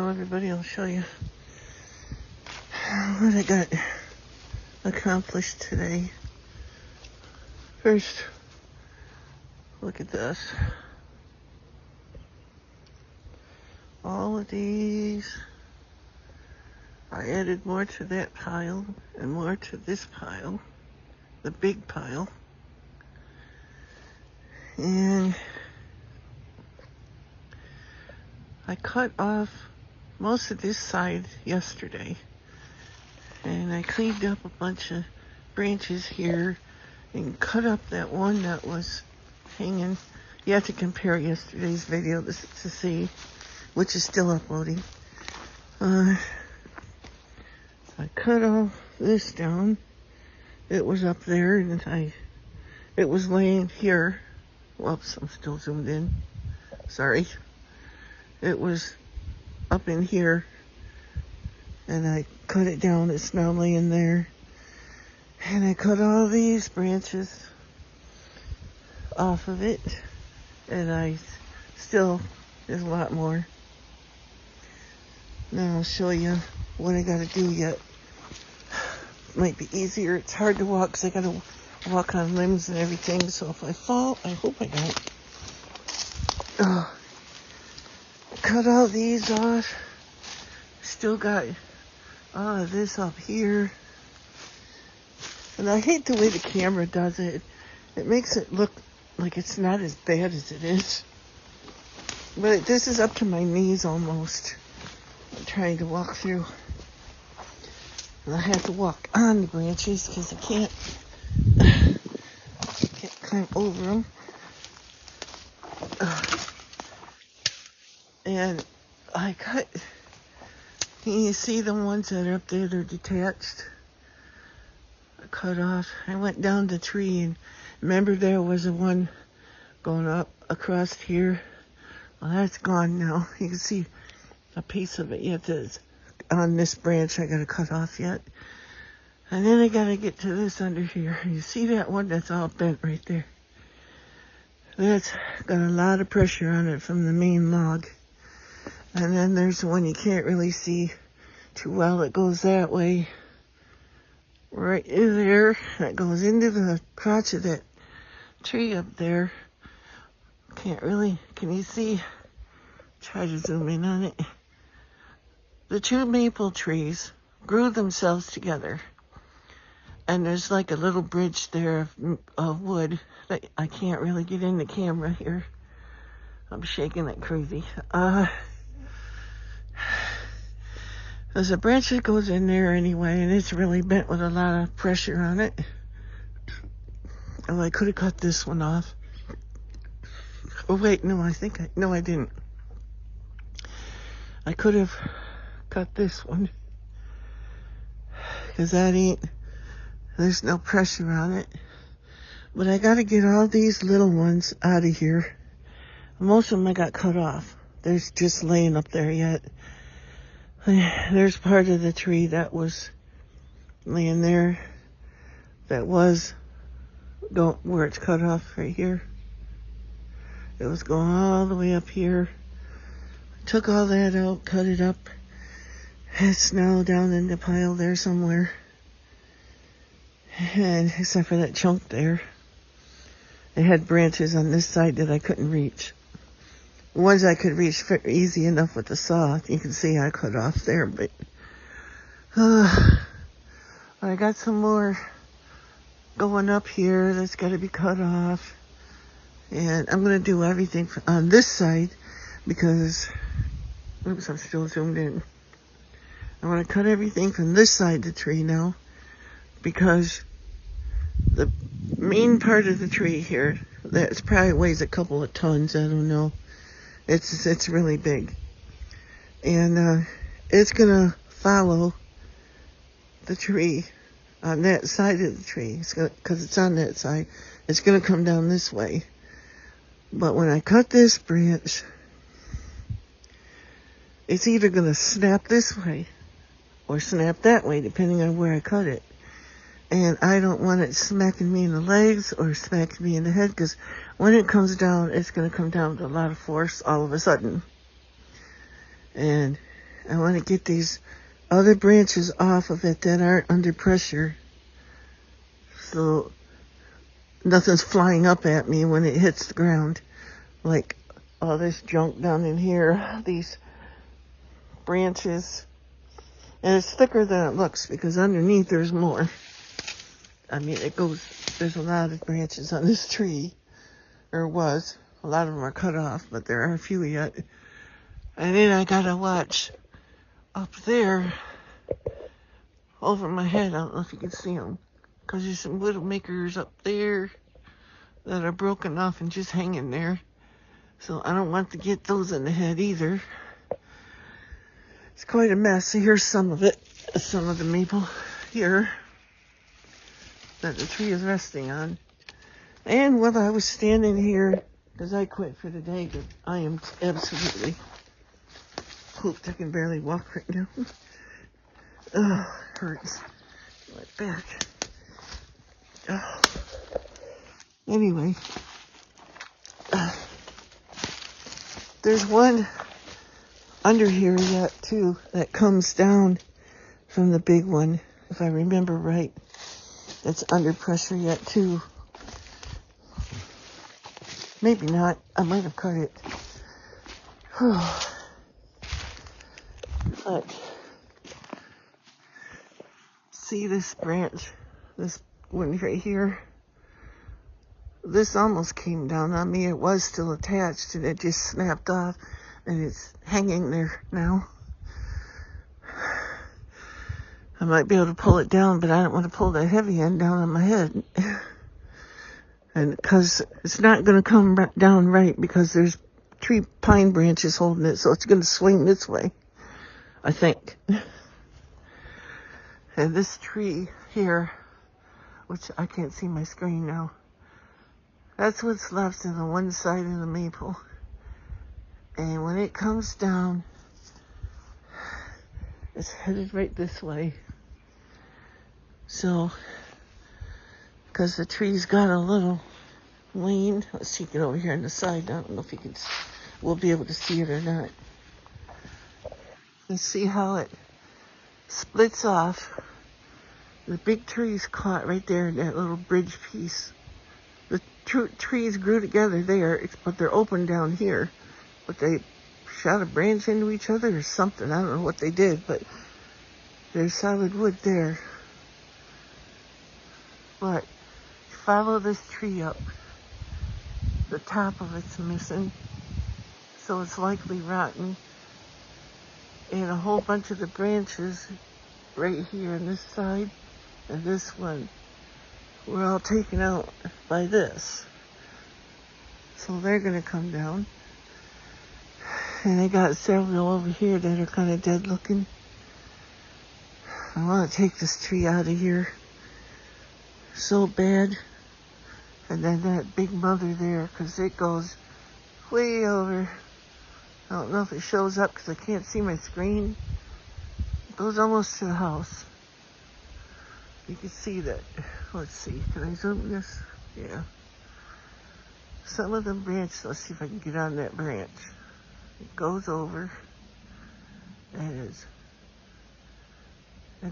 Hello everybody, I'll show you what I got accomplished today. First, look at this. All of these, I added more to that pile and more to this pile, the big pile. And I cut off most of this side yesterday, and I cleaned up a bunch of branches here and cut up that one that was hanging. You have to compare yesterday's video to see, which is still uploading. I cut all this down. It was up there, and it was laying here. Whoops, I'm still zoomed in. Sorry. It was up in here, and I cut it down. It's now laying there. And I cut all these branches off of it, and there's a lot more. Now I'll show you what I gotta do yet. Might be easier. It's hard to walk because I gotta walk on limbs and everything, so if I fall, I hope I don't. Cut all these off. Still got all of this up here. And I hate the way the camera does it. It makes it look like it's not as bad as it is. But this is up to my knees almost. I'm trying to walk through. And I have to walk on the branches because I can't climb over them. And I cut, can you see the ones that are up there, they're detached? I cut off. I went down the tree, and remember there was a one going up across here? Well, that's gone now. You can see a piece of it yet that's on this branch I gotta cut off yet. And then I gotta get to this under here. You see that one that's all bent right there? That's got a lot of pressure on it from the main log. And then there's one you can't really see too well that goes that way. Right there. That goes into the crotch of that tree up there. Can't really, can you see? Try to zoom in on it. The two maple trees grew themselves together. And there's like a little bridge there of wood that I can't really get in the camera here. I'm shaking like crazy. There's a branch that goes in there anyway, and it's really bent with a lot of pressure on it. Oh, I could have cut this one off. Oh wait, no, I didn't. I could have cut this one, because there's no pressure on it. But I gotta get all these little ones out of here. Most of them I got cut off. They're just laying up there yet. There's part of the tree that was laying there that was where it's cut off right here. It was going all the way up here. Took all that out, cut it up. It's now down in the pile there somewhere. And except for that chunk there. It had branches on this side that I couldn't reach. The ones I could reach easy enough with the saw. You can see I cut off there, but I got some more going up here that's got to be cut off. And I'm going to do everything on this side because, oops, I'm still zoomed in. I want to cut everything from this side of the tree now because the main part of the tree here, that probably weighs a couple of tons, I don't know. It's really big. And it's going to follow the tree on that side of the tree. Because it's on that side. It's going to come down this way. But when I cut this branch, it's either going to snap this way or snap that way, depending on where I cut it. And I don't want it smacking me in the legs or smacking me in the head, because when it comes down, it's going to come down with a lot of force all of a sudden. And I want to get these other branches off of it that aren't under pressure, so nothing's flying up at me when it hits the ground. Like all this junk down in here, these branches. And it's thicker than it looks because underneath there's more. I mean, there's a lot of branches on this tree, or was. A lot of them are cut off, but there are a few yet. And then I gotta watch up there, over my head. I don't know if you can see them, because there's some widowmakers up there that are broken off and just hanging there. So I don't want to get those in the head either. It's quite a mess. So here's some of it. Some of the maple here that the tree is resting on. And while I was standing here, because I quit for the day, but I am absolutely pooped. I can barely walk right now. Oh, it hurts. My back. Oh. Anyway, there's one under here yet too that comes down from the big one, if I remember right. That's under pressure yet too. Maybe not. I might have cut it. But see this branch, this one right here. This almost came down on me. It was still attached and it just snapped off and it's hanging there now. I might be able to pull it down, but I don't want to pull that heavy end down on my head. And because it's not going to come down right because there's pine branches holding it, so it's going to swing this way, I think. And this tree here, which I can't see my screen now, that's what's left on the one side of the maple. And when it comes down, it's headed right this way. So, because the tree's got a little lean. Let's see, get over here on the side. I don't know if you can, we'll be able to see it or not. Let's see how it splits off. The big tree's caught right there in that little bridge piece. The trees grew together there, but they're open down here. But they shot a branch into each other or something. I don't know what they did, but there's solid wood there. But follow this tree up. The top of it's missing, so it's likely rotten. And a whole bunch of the branches right here on this side and this one were all taken out by this. So they're going to come down. And I got several over here that are kind of dead looking. I want to take this tree out of here so bad. And then that big mother there, because it goes way over. I don't know if it shows up because I can't see my screen. It goes almost to the house. You can see that. Let's see. Can I zoom this? Yeah. Some of them branches. Let's see if I can get on that branch. It goes over. And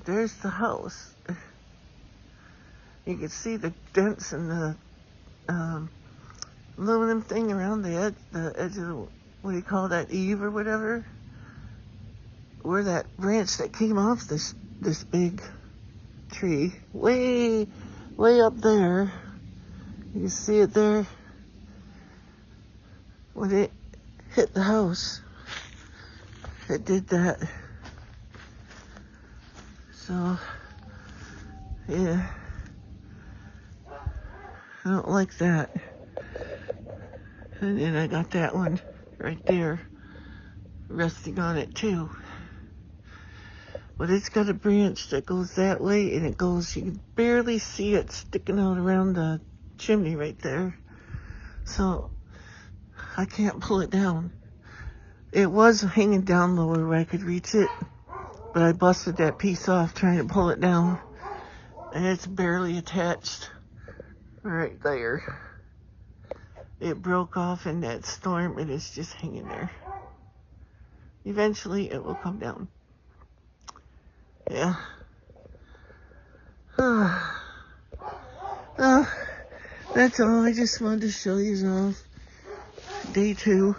there's the house. You can see the dents in the aluminum thing around the edge of the, what do you call that, eave or whatever? Where that branch that came off this big tree, way up there. You can see it there. When it hit the house, it did that. So, yeah. I don't like that. And then I got that one right there resting on it too. But it's got a branch that goes that way and it goes, you can barely see it sticking out around the chimney right there. So I can't pull it down. It was hanging down lower where I could reach it, but I busted that piece off trying to pull it down. And it's barely attached. Right there. It broke off in that storm and it's just hanging there. Eventually it will come down. Yeah. That's all. I just wanted to show you all day 2,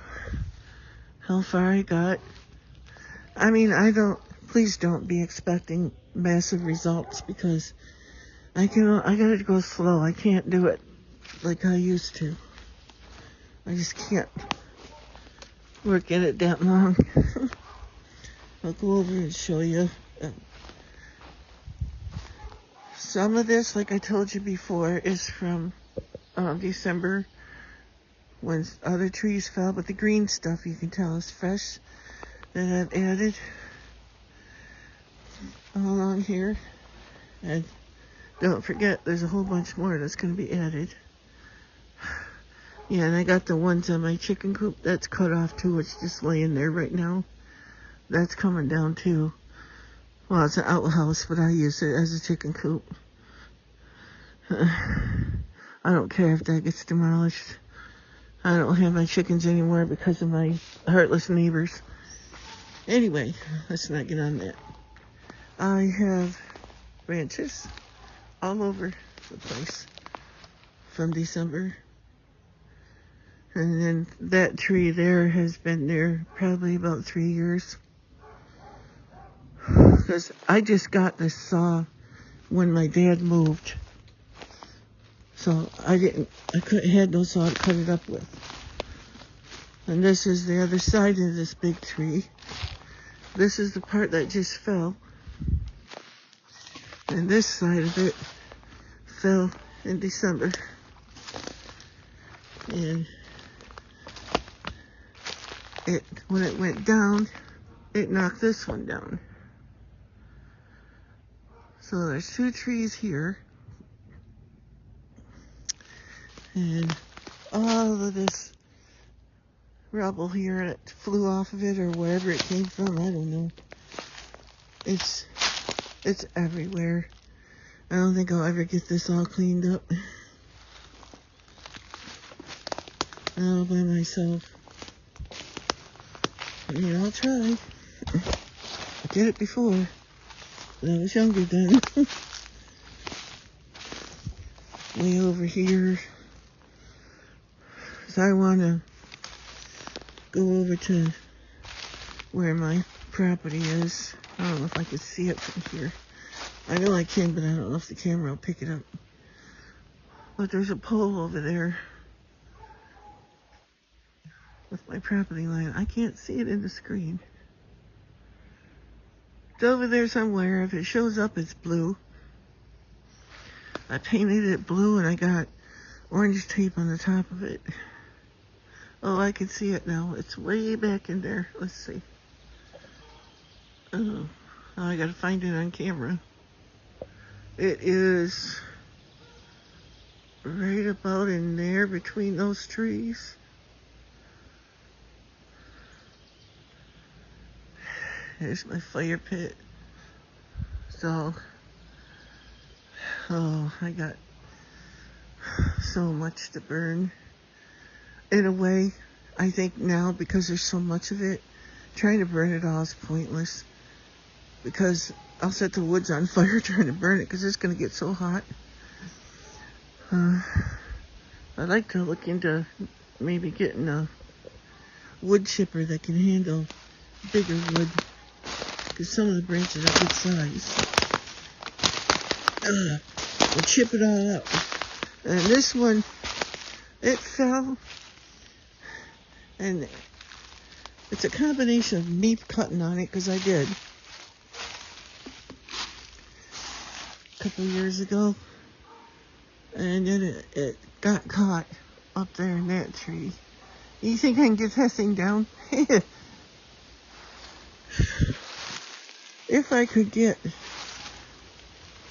how far I got. I mean, please don't be expecting massive results, because I gotta go slow. I can't do it like I used to. I just can't work at it that long. I'll go over and show you. Some of this, like I told you before, is from December, when other trees fell, but the green stuff you can tell is fresh, that I've added all along here. And don't forget, there's a whole bunch more that's going to be added. Yeah, and I got the ones on my chicken coop that's cut off too. It's just laying there right now. That's coming down too. Well, it's an outhouse, but I use it as a chicken coop. I don't care if that gets demolished. I don't have my chickens anymore because of my heartless neighbors. Anyway, let's not get on that. I have branches all over the place from December. And then that tree there has been there probably about 3 years. Because I just got this saw when my dad moved. So I couldn't had no saw to cut it up with. And this is the other side of this big tree. This is the part that just fell. And this side of it fell in December. And when it went down, it knocked this one down. So there's 2 trees here. And all of this rubble here that flew off of it, or wherever it came from, I don't know. It's everywhere. I don't think I'll ever get this all cleaned up all by myself. I mean, I'll try. I did it before, but I was younger then. Way over here. So I want to go over to where my property is. I don't know if I can see it from here. I know I can, but I don't know if the camera will pick it up. But there's a pole over there with my property line. I can't see it in the screen. It's over there somewhere. If it shows up, it's blue. I painted it blue and I got orange tape on the top of it. Oh, I can see it now. It's way back in there. Let's see. Oh, I gotta find it on camera. It is right about in there between those trees. There's my fire pit. So, I got so much to burn. In a way, I think now, because there's so much of it, trying to burn it all is pointless. Because I'll set the woods on fire trying to burn it, because it's going to get so hot. I'd like to look into maybe getting a wood chipper that can handle bigger wood, because some of the branches are good size. We'll chip it all up. And this one, it fell, and it's a combination of me cutting on it, because I did a couple of years ago, and then it got caught up there in that tree. You think I can get that thing down? If I could get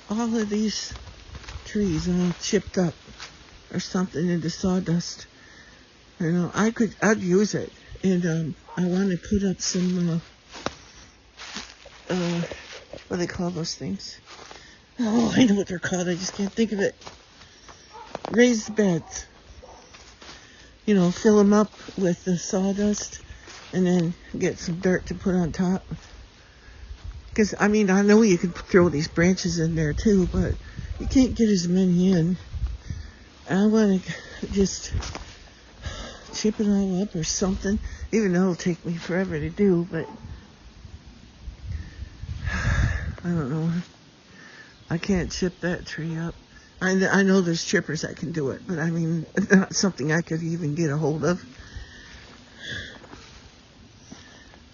all of these trees all chipped up or something into sawdust, you know, I'd use it. And I want to put up some what do they call those things? Oh, I know what they're called. I just can't think of it. Raised beds. You know, fill them up with the sawdust and then get some dirt to put on top. Because, I mean, I know you could throw these branches in there too, but you can't get as many in. I want to just chip it all up or something, even though it'll take me forever to do, but I don't know. I can't chip that tree up. I know there's chippers that can do it, but I mean, it's not something I could even get a hold of.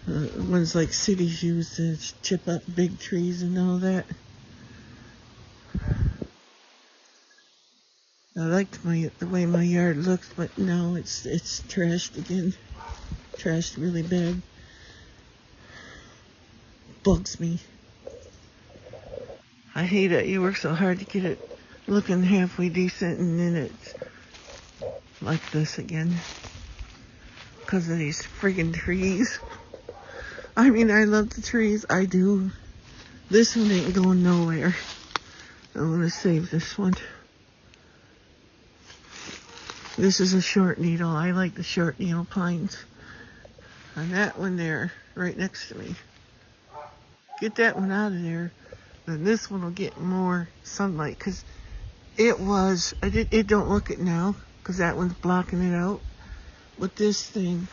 Ones like cities use to chip up big trees and all that. I liked the way my yard looked, but now it's trashed again. Trashed really bad. Bugs me. I hate it. You work so hard to get it looking halfway decent, and then it's like this again. Because of these friggin' trees. I mean, I love the trees. I do. This one ain't going nowhere. I want to save this one. This is a short needle. I like the short needle pines. And that one there, right next to me. Get that one out of there. Then this one will get more sunlight. Because it don't look it now. Because that one's blocking it out. But this thing,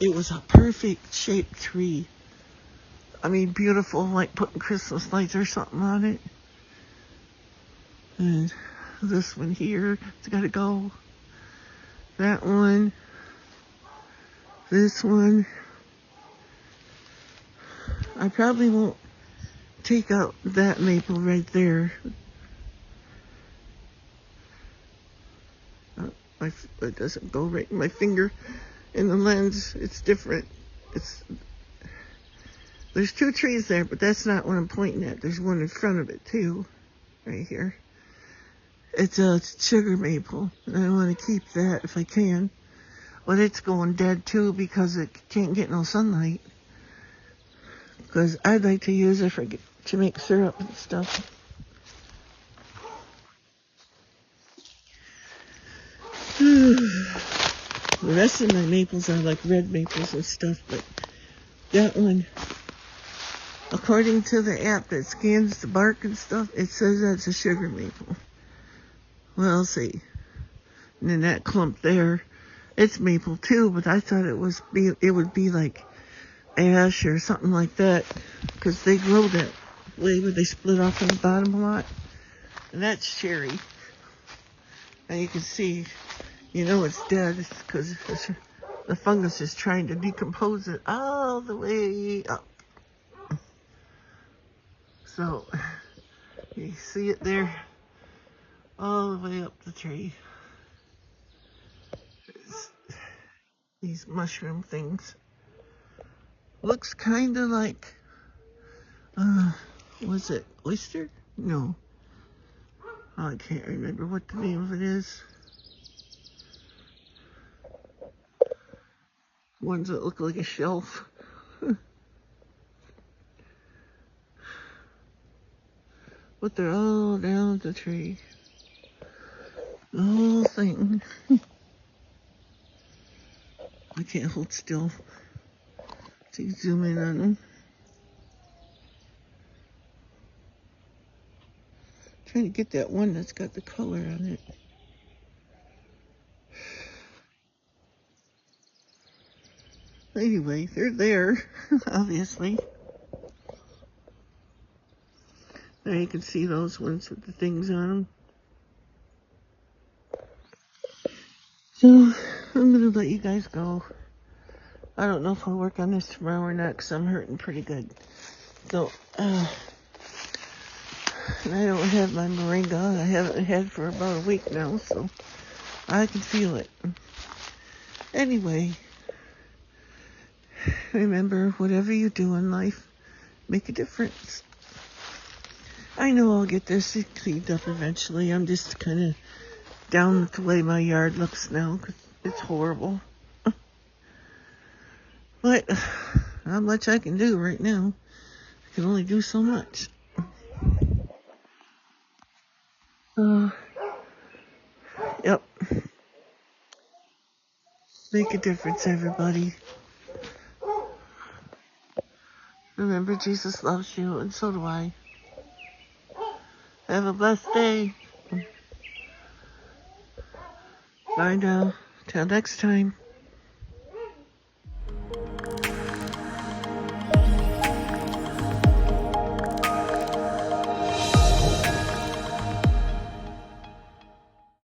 it was a perfect shaped tree. I mean, beautiful, like putting Christmas lights or something on it. And this one here, it's got to go. That one. This one. I probably won't take out that maple right there. It doesn't go right in my finger. In the lens, it's different. There's two trees there, but that's not what I'm pointing at. There's one in front of it too, right here. It's a sugar maple, and I want to keep that if I can. But it's going dead too because it can't get no sunlight. Because I'd like to use it to make syrup and stuff. The rest of my maples are like red maples and stuff, but that one, according to the app that scans the bark and stuff, it says that's a sugar maple. Well, I'll see. And then that clump there, it's maple too, but I thought it would be like ash or something like that, because they grow that way where they split off on the bottom a lot. And that's cherry. And you can see, you know it's dead because the fungus is trying to decompose it all the way up. So, you see it there? All the way up the tree. These mushroom things. Looks kind of like, was it oyster? No. I can't remember what the name of it is. Ones that look like a shelf. But they're all down the tree. The whole thing. I can't hold still. To zoom in on them. Trying to get that one that's got the color on it. Anyway, they're there, obviously. There you can see those ones with the things on them. So, I'm going to let you guys go. I don't know if I'll work on this tomorrow or not because I'm hurting pretty good. So, and I don't have my moringa. I haven't had for about a week now, so I can feel it. Anyway, remember, whatever you do in life, make a difference. I know I'll get this cleaned up eventually. I'm just kind of down with the way my yard looks now because it's horrible. But not much I can do right now. I can only do so much. Yep. Make a difference, everybody. Remember, Jesus loves you, and so do I. Have a blessed day. Bye now. Till next time.